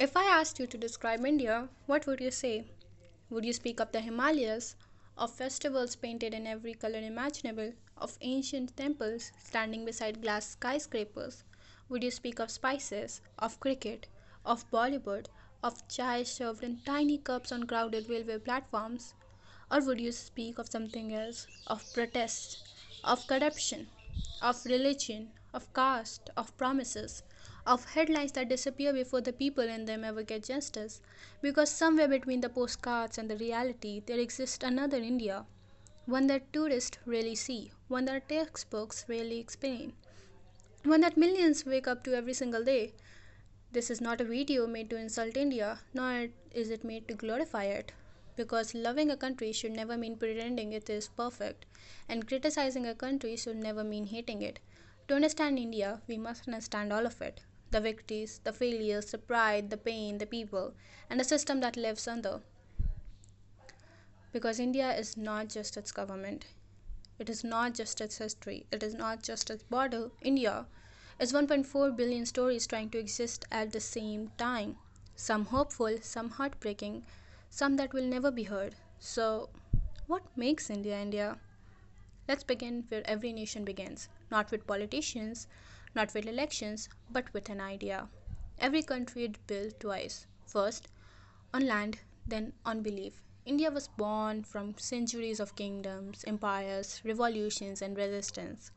If I asked you to describe India, what would you say? Would you speak of the Himalayas, of festivals painted in every color imaginable, of ancient temples standing beside glass skyscrapers? Would you speak of spices, of cricket, of Bollywood, of chai served in tiny cups on crowded railway platforms? Or would you speak of something else, of protest, of corruption, of religion, of caste, of promises, of headlines that disappear before the people in them ever get justice? Because somewhere between the postcards and the reality, there exists another India, one that tourists rarely see, one that textbooks rarely explain, one that millions wake up to every single day. This is not a video made to insult India, nor is it made to glorify it. Because loving a country should never mean pretending it is perfect, and criticizing a country should never mean hating it. To understand India, we must understand all of it: the victories, the failures, the pride, the pain, the people, and the system that lives under. Because India is not just its government, it is not just its history, it is not just its border. India is 1.4 billion stories trying to exist at the same time. Some hopeful, some heartbreaking, some that will never be heard. So, what makes India India? Let's begin where every nation begins, not with politicians, not with elections, but with an idea. Every country is built twice: first on land, then on belief. India was born from centuries of kingdoms, empires, revolutions, and resistance.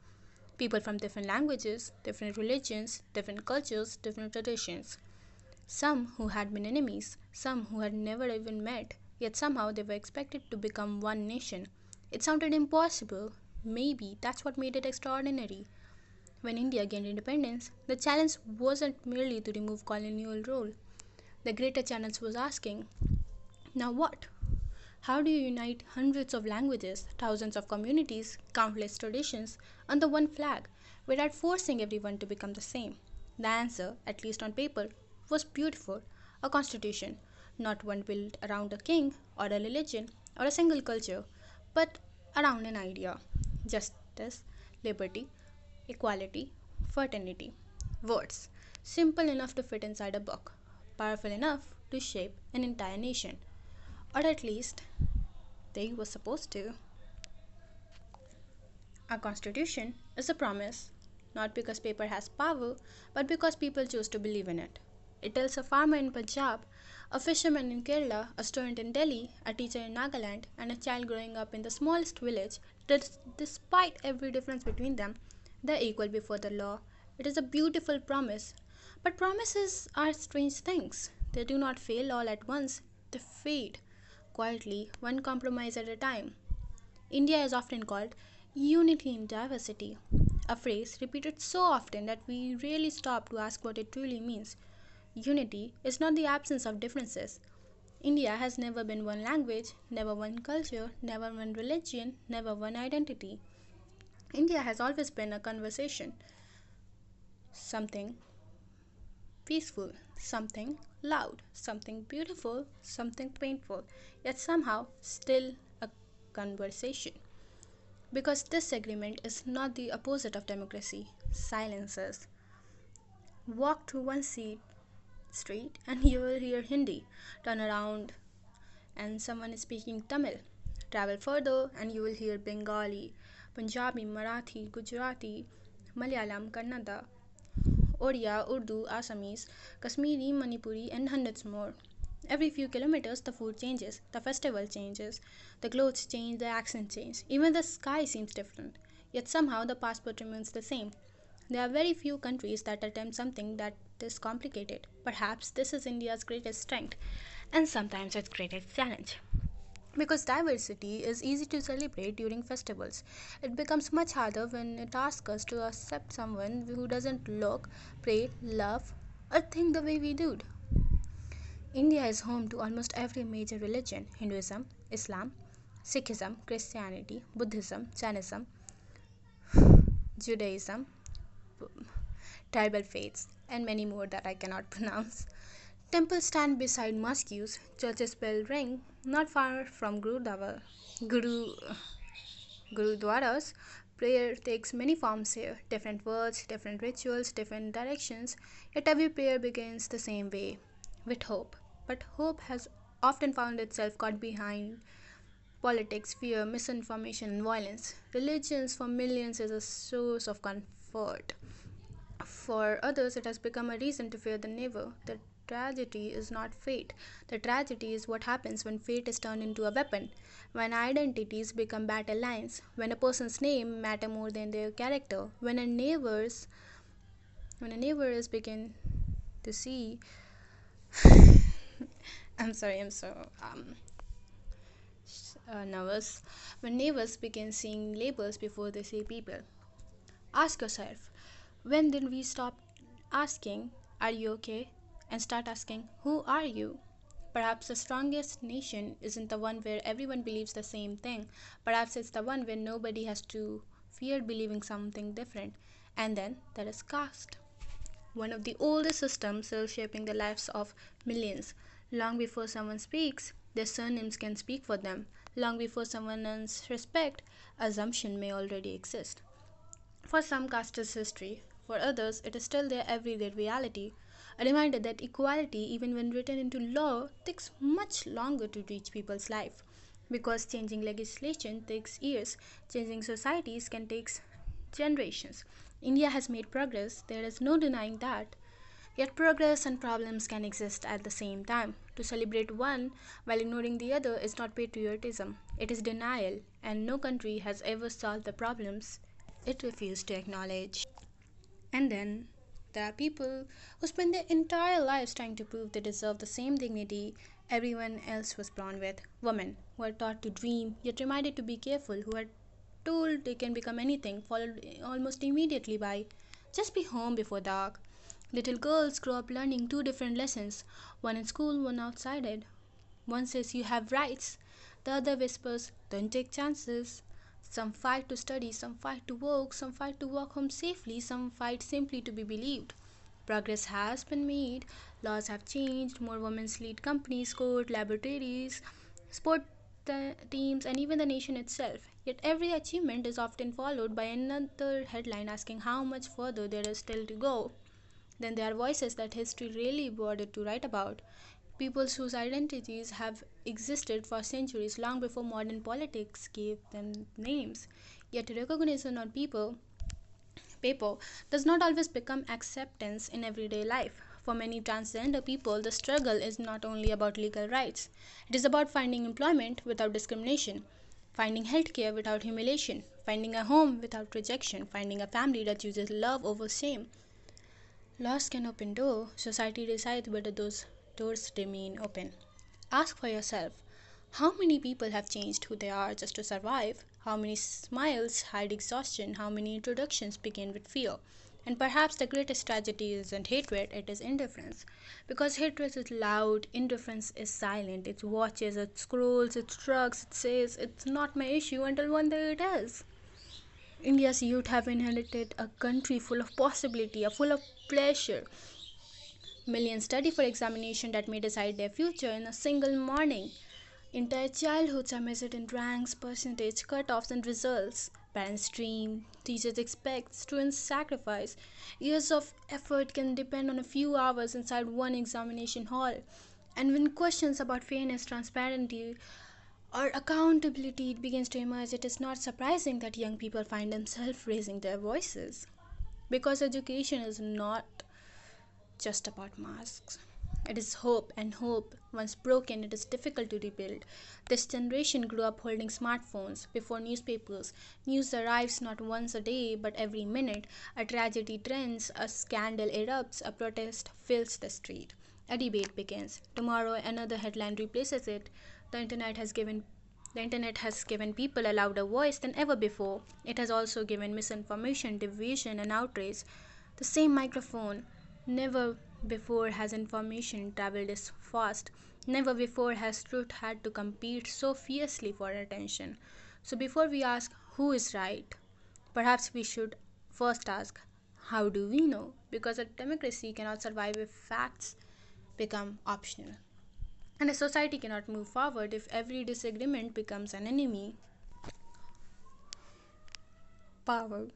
People from different languages, different religions, different cultures, different traditions. Some who had been enemies, some who had never even met, yet somehow they were expected to become one nation. It sounded impossible. Maybe that's what made it extraordinary. When India gained independence, the challenge wasn't merely to remove colonial rule. The greater challenge was asking, now what? How do you unite hundreds of languages, thousands of communities, countless traditions under one flag without forcing everyone to become the same? The answer, at least on paper, was beautiful: a constitution, not one built around a king or a religion or a single culture, but around an idea: justice, liberty, equality, fraternity. Words simple enough to fit inside a book, powerful enough to shape an entire nation. Or at least they were supposed to. A constitution is a promise, not because paper has power, but because people choose to believe in it. It tells a farmer in Punjab, a fisherman in Kerala, a student in Delhi, a teacher in Nagaland, and a child growing up in the smallest village that despite every difference between them, they're equal before the law. It is a beautiful promise. But promises are strange things. They do not fail all at once, they fade quietly, one compromise at a time. India is often called unity in diversity, a phrase repeated so often that we rarely stop to ask what it truly means. Unity is not the absence of differences. India has never been one language, never one culture, never one religion, never one identity. India has always been a conversation, something peaceful, something loud, something beautiful, something painful, yet somehow still a conversation. Because disagreement is not the opposite of democracy, silence is. Walk through one street and you will hear Hindi. Turn around and someone is speaking Tamil. Travel further and you will hear Bengali, Punjabi, Marathi, Gujarati, Malayalam, Kannada, Odia, Urdu, Assamese, Kashmiri, Manipuri, and hundreds more. Every few kilometers, the food changes, the festival changes, the clothes change, the accent change. Even the sky seems different. Yet somehow the passport remains the same. There are very few countries that attempt something that is complicated. Perhaps this is India's greatest strength and sometimes its greatest challenge. Because diversity is easy to celebrate during festivals, it becomes much harder when it asks us to accept someone who doesn't look, pray, love, or think the way we do. India is home to almost every major religion: Hinduism, Islam, Sikhism, Christianity, Buddhism, Jainism, Judaism, tribal faiths, and many more that I cannot pronounce. Temples stand beside mosques, churches bell ring, not far from Guru, Gurudwaras. Prayer takes many forms here: different words, different rituals, different directions, yet every prayer begins the same way: with hope. But hope has often found itself caught behind politics, fear, misinformation, and violence. Religions for millions is a source of comfort. For others, it has become a reason to fear the neighbor. The tragedy is not fate. The tragedy is what happens when fate is turned into a weapon, when identities become battle lines, when a person's name matter more than their character, when a neighbors begin to see I'm so nervous. When neighbors begin seeing labels before they see people. Ask yourself, when did we stop asking, "Are you okay?" and start asking, "Who are you?" Perhaps the strongest nation isn't the one where everyone believes the same thing. Perhaps it's the one where nobody has to fear believing something different. And then there is caste, one of the oldest systems still shaping the lives of millions. Long before someone speaks, their surnames can speak for them. Long before someone earns respect, assumption may already exist. For some, caste is history. For others, it is still their everyday reality. A reminder that equality, even when written into law, takes much longer to reach people's life. Because changing legislation takes years, changing societies can take generations. India has made progress, there is no denying that. Yet progress and problems can exist at the same time. To celebrate one while ignoring the other is not patriotism, it is denial, and no country has ever solved the problems it refused to acknowledge. And then there are people who spend their entire lives trying to prove they deserve the same dignity everyone else was born with. Women who are taught to dream, yet reminded to be careful, who are told they can become anything, followed almost immediately by just be home before dark. Little girls grow up learning two different lessons, one in school, one outside it. One says you have rights, the other whispers, don't take chances. Some fight to study, some fight to work, some fight to walk home safely, some fight simply to be believed. Progress has been made, laws have changed, more women lead companies, court, laboratories, sport teams, and even the nation itself. Yet every achievement is often followed by another headline asking how much further there is still to go. Then there are voices that history really bothered to write about. People whose identities have existed for centuries long before modern politics gave them names. Yet recognition on paper does not always become acceptance in everyday life. For many transgender people, the struggle is not only about legal rights, it is about finding employment without discrimination, finding healthcare without humiliation, finding a home without rejection, finding a family that chooses love over shame. Laws can open doors, society decides whether those doors remain open. Ask for yourself, how many people have changed who they are just to survive? How many smiles hide exhaustion? How many introductions begin with fear? And perhaps the greatest tragedy isn't hatred, it is indifference. Because hatred is loud, indifference is silent. It watches, it scrolls, it shrugs, it says, it's not my issue until one day it is. India's youth have inherited a country full of possibility, a full of pleasure. Millions study for examination that may decide their future in a single morning. Entire childhoods are measured in ranks, percentage, cutoffs, and results. Parents dream, teachers expect, students sacrifice. Years of effort can depend on a few hours inside one examination hall. And when questions about fairness, transparency, or accountability begins to emerge, it is not surprising that young people find themselves raising their voices. Because education is not just about masks. It is hope, and hope, once broken, it is difficult to rebuild. This generation grew up holding smartphones before newspapers. News arrives not once a day, but every minute. A tragedy trends, a scandal erupts, a protest fills the street. A debate begins. Tomorrow, another headline replaces it. The internet has given the internet has given people a louder voice than ever before. It has also given misinformation, division, and outrage the same microphone. Never before has information traveled this fast. Never before has truth had to compete so fiercely for attention. So, before we ask who is right, perhaps we should first ask how do we know? Because a democracy cannot survive if facts become optional. And a society cannot move forward if every disagreement becomes an enemy. Power.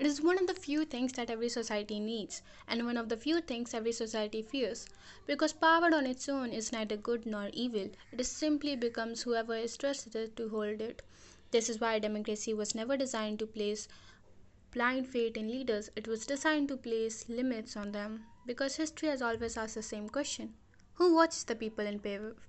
It is one of the few things that every society needs, and one of the few things every society fears. Because power on its own is neither good nor evil, it is simply becomes whoever is trusted to hold it. This is why democracy was never designed to place blind faith in leaders, it was designed to place limits on them. Because history has always asked the same question: who watches the people in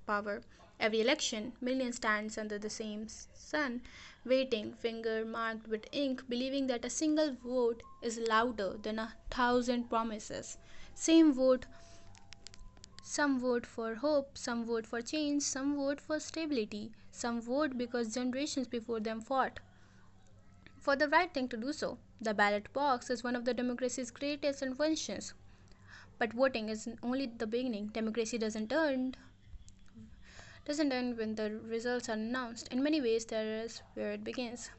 power? Every election, millions stands under the same sun, waiting, finger marked with ink, believing that a single vote is louder than 1,000 promises. Same vote, some vote for hope, some vote for change, some vote for stability, some vote because generations before them fought for the right thing to do so. The ballot box is one of the democracy's greatest inventions. But voting is only the beginning. Democracy doesn't end when the results are announced. In many ways, there is where it begins.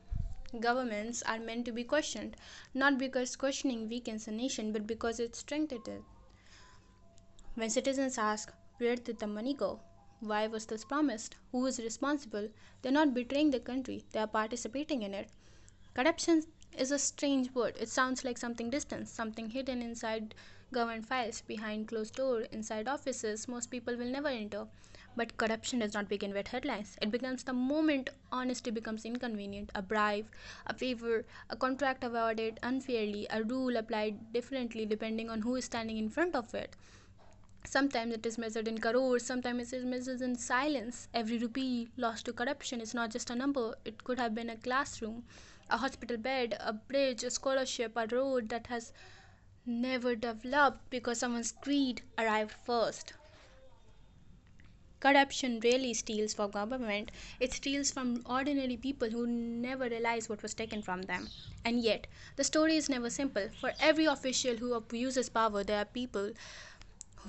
Governments are meant to be questioned, not because questioning weakens a nation, but because it strengthens it. When citizens ask, where did the money go? Why was this promised? Who is responsible? They're not betraying the country, they are participating in it. Corruption is a strange word. It sounds like something distant, something hidden inside government files, behind closed doors, inside offices most people will never enter. But corruption does not begin with headlines. It begins the moment honesty becomes inconvenient. A bribe, a favor, a contract awarded unfairly, a rule applied differently depending on who is standing in front of it. Sometimes it is measured in crores, sometimes it is measured in silence. Every rupee lost to corruption is not just a number, it could have been a classroom, a hospital bed, a bridge, a scholarship, a road that has never developed because someone's greed arrived first. Corruption rarely steals from government, it steals from ordinary people who never realize what was taken from them. And yet, the story is never simple. For every official who abuses power, there are people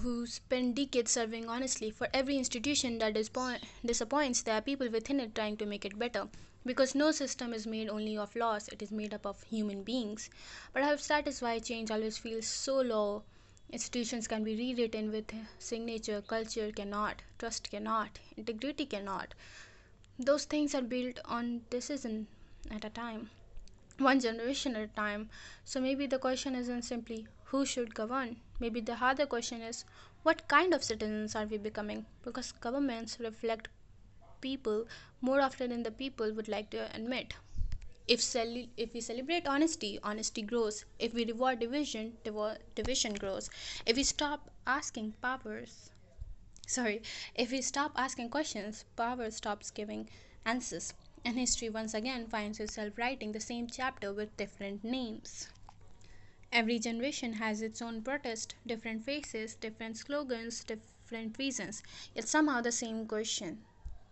who spend decades serving honestly. For every institution that disappoints, there are people within it trying to make it better. Because no system is made only of laws, it is made up of human beings. Perhaps that is why change always feels so low. Institutions can be rewritten with signature, culture cannot, trust cannot, integrity cannot. Those things are built on decision at a time, one generation at a time. So maybe the question isn't simply who should govern. Maybe the harder question is what kind of citizens are we becoming? Because governments reflect people more often than the people would like to admit. If we celebrate honesty, honesty grows. If we reward division, division grows. If we stop asking powers, sorry, if we stop asking questions, power stops giving answers. And history once again finds itself writing the same chapter with different names. Every generation has its own protest, different faces, different slogans, different reasons, yet somehow the same question.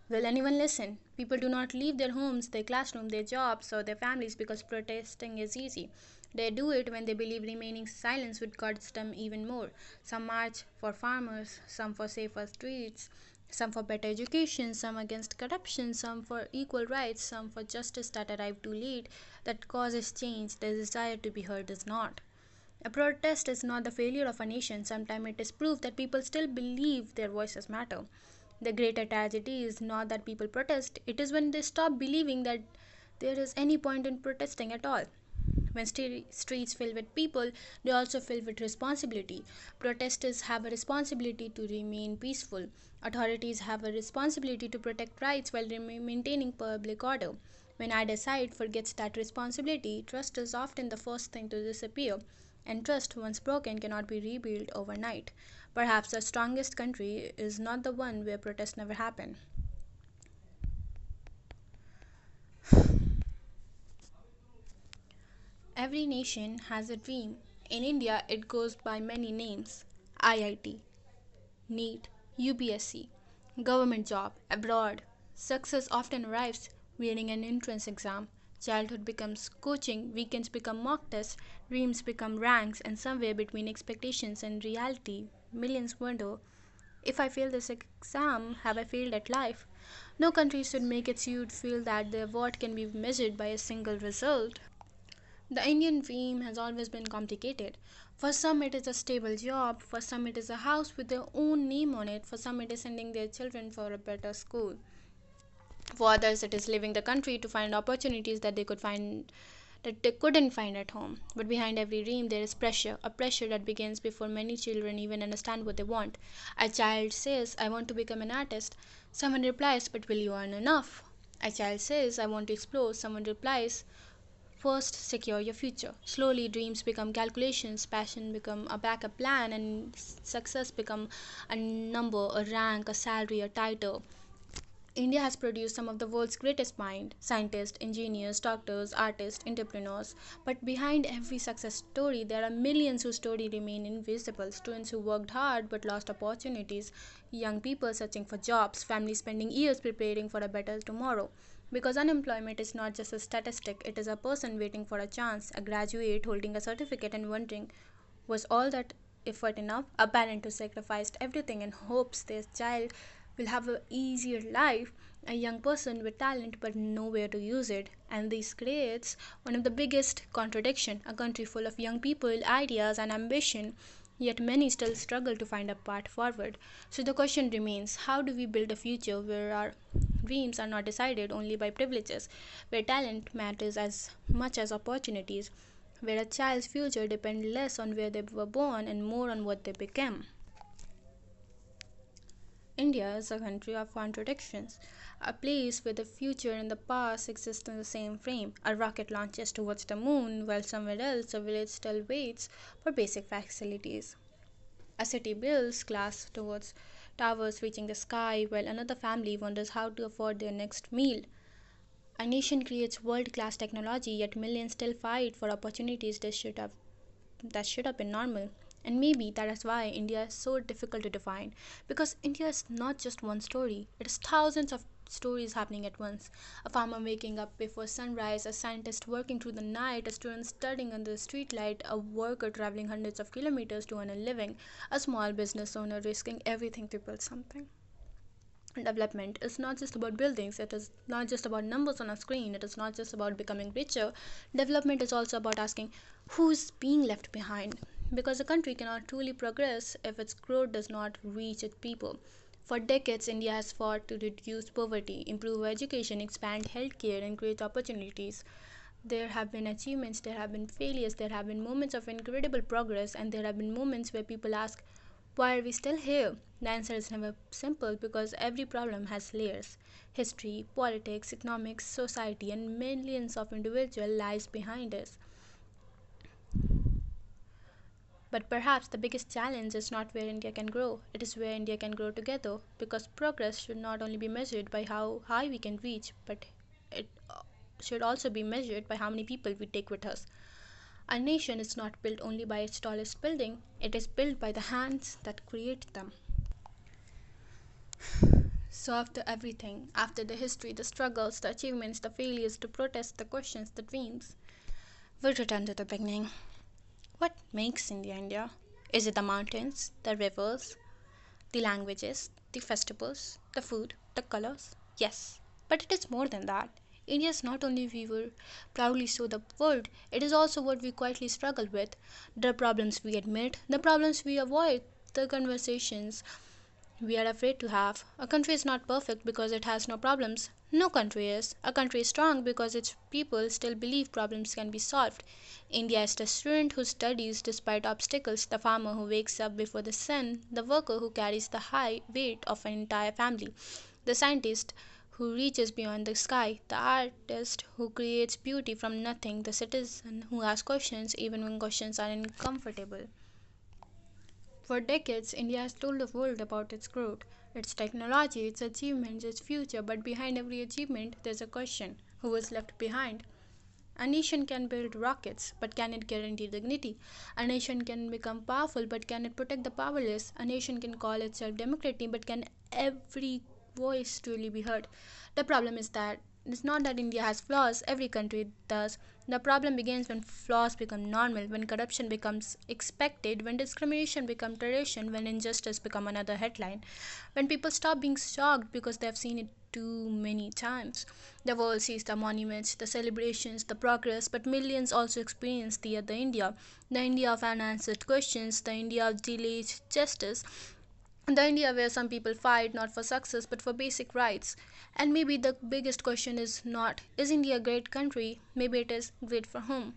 Will anyone listen? People do not leave their homes, their classroom, their jobs, or their families because protesting is easy. They do it when they believe remaining silent would cost them even more. Some march for farmers, some for safer streets, some for better education, some against corruption, some for equal rights, some for justice that arrived too late, that causes change. The desire to be heard is not. A protest is not the failure of a nation. Sometimes it is proof that people still believe their voices matter. The greater tragedy is not that people protest, it is when they stop believing that there is any point in protesting at all. When streets fill with people, they also fill with responsibility. Protesters have a responsibility to remain peaceful. Authorities have a responsibility to protect rights while maintaining public order. When either side forgets that responsibility, trust is often the first thing to disappear. And trust, once broken, cannot be rebuilt overnight. Perhaps the strongest country is not the one where protests never happen. Every nation has a dream. In India, it goes by many names: IIT, NEET, UPSC, government job, abroad. Success often arrives wearing an entrance exam. Childhood becomes coaching, weekends become mock tests, dreams become ranks, and somewhere between expectations and reality, millions wonder, if I fail this exam, have I failed at life? No country should make its youth feel that their worth can be measured by a single result. The Indian dream has always been complicated. For some, it is a stable job, for some, it is a house with their own name on it, for some, it is sending their children for a better school. For others, it is leaving the country to find opportunities that they could find that they couldn't find at home. But behind every dream, there is pressure, a pressure that begins before many children even understand what they want. A child says, I want to become an artist. Someone replies, but will you earn enough? A child says, I want to explore. Someone replies, first, secure your future. Slowly, dreams become calculations, passion become a backup plan, and success become a number, a rank, a salary, a title. India has produced some of the world's greatest minds scientists, engineers, doctors, artists, entrepreneurs. But behind every success story, there are millions whose story remain invisible. Students who worked hard but lost opportunities, young people searching for jobs, families spending years preparing for a better tomorrow. Because unemployment is not just a statistic, it is a person waiting for a chance, a graduate holding a certificate and wondering, was all that effort enough? A parent who sacrificed everything in hopes their child will have an easier life, a young person with talent but nowhere to use it. And this creates one of the biggest contradiction, a country full of young people, ideas and ambition, yet many still struggle to find a path forward. So the question remains, how do we build a future where our dreams are not decided only by privileges, where talent matters as much as opportunities, where a child's future depends less on where they were born and more on what they became? India is a country of contradictions, a place where the future and the past exist in the same frame. A rocket launches towards the moon, while somewhere else a village still waits for basic facilities. A city builds glass towards towers reaching the sky, while another family wonders how to afford their next meal. A nation creates world class technology, yet millions still fight for opportunities that should have been normal. And maybe that is why India is so difficult to define. Because India is not just one story, it is thousands of stories happening at once. A farmer waking up before sunrise, a scientist working through the night, a student studying under the streetlight, a worker traveling hundreds of kilometers to earn a living, a small business owner risking everything to build something. Development is not just about buildings, it is not just about numbers on a screen, it is not just about becoming richer. Development is also about asking who's being left behind. Because a country cannot truly progress if its growth does not reach its people. For decades, India has fought to reduce poverty, improve education, expand healthcare, and create opportunities. There have been achievements, there have been failures, there have been moments of incredible progress, and there have been moments where people ask, why are we still here? The answer is never simple because every problem has layers. History, politics, economics, society, and millions of individual lives behind us. But perhaps the biggest challenge is not where India can grow, it is where India can grow together. Because progress should not only be measured by how high we can reach, but it should also be measured by how many people we take with us. A nation is not built only by its tallest building, it is built by the hands that create them. So, after everything, after the history, the struggles, the achievements, the failures, the protests, the questions, the dreams, we'll return to the beginning. What makes India India? Is it the mountains, the rivers, the languages, the festivals, the food, the colors? Yes, but it is more than that. India is not only we will proudly show the world, it is also what we quietly struggle with. The problems we admit, the problems we avoid, the conversations we are afraid to have. A country is not perfect because it has no problems. No country is. A country is strong because its people still believe problems can be solved. India is the student who studies despite obstacles, the farmer who wakes up before the sun, the worker who carries the high weight of an entire family, the scientist who reaches beyond the sky, the artist who creates beauty from nothing, the citizen who asks questions even when questions are uncomfortable. For decades, India has told the world about its growth, its technology, its achievements, its future, but behind every achievement, there's a question, who was left behind? A nation can build rockets, but can it guarantee dignity? A nation can become powerful, but can it protect the powerless? A nation can call itself democratic, but can every voice truly be heard? The problem is that it's not that India has flaws, every country does. The problem begins when flaws become normal, when corruption becomes expected, when discrimination becomes tradition, when injustice becomes another headline, when people stop being shocked because they have seen it too many times. The world sees the monuments, the celebrations, the progress, but millions also experience the other India, the India of unanswered questions, the India of delayed justice, The India where some people fight not for success but for basic rights. And maybe the biggest question is not, is India a great country? Maybe it is great for whom?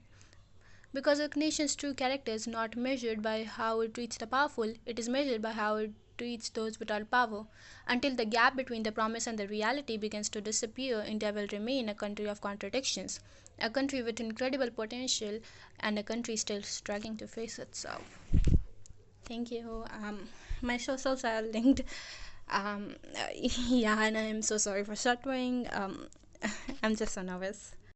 Because a nation's true character is not measured by how it treats the powerful, it is measured by how it treats those without power. Until the gap between the promise and the reality begins to disappear, India will remain a country of contradictions, a country with incredible potential, and a country still struggling to face itself. Thank you. My socials are linked. Yeah, and I'm so sorry for stuttering. I'm just so nervous.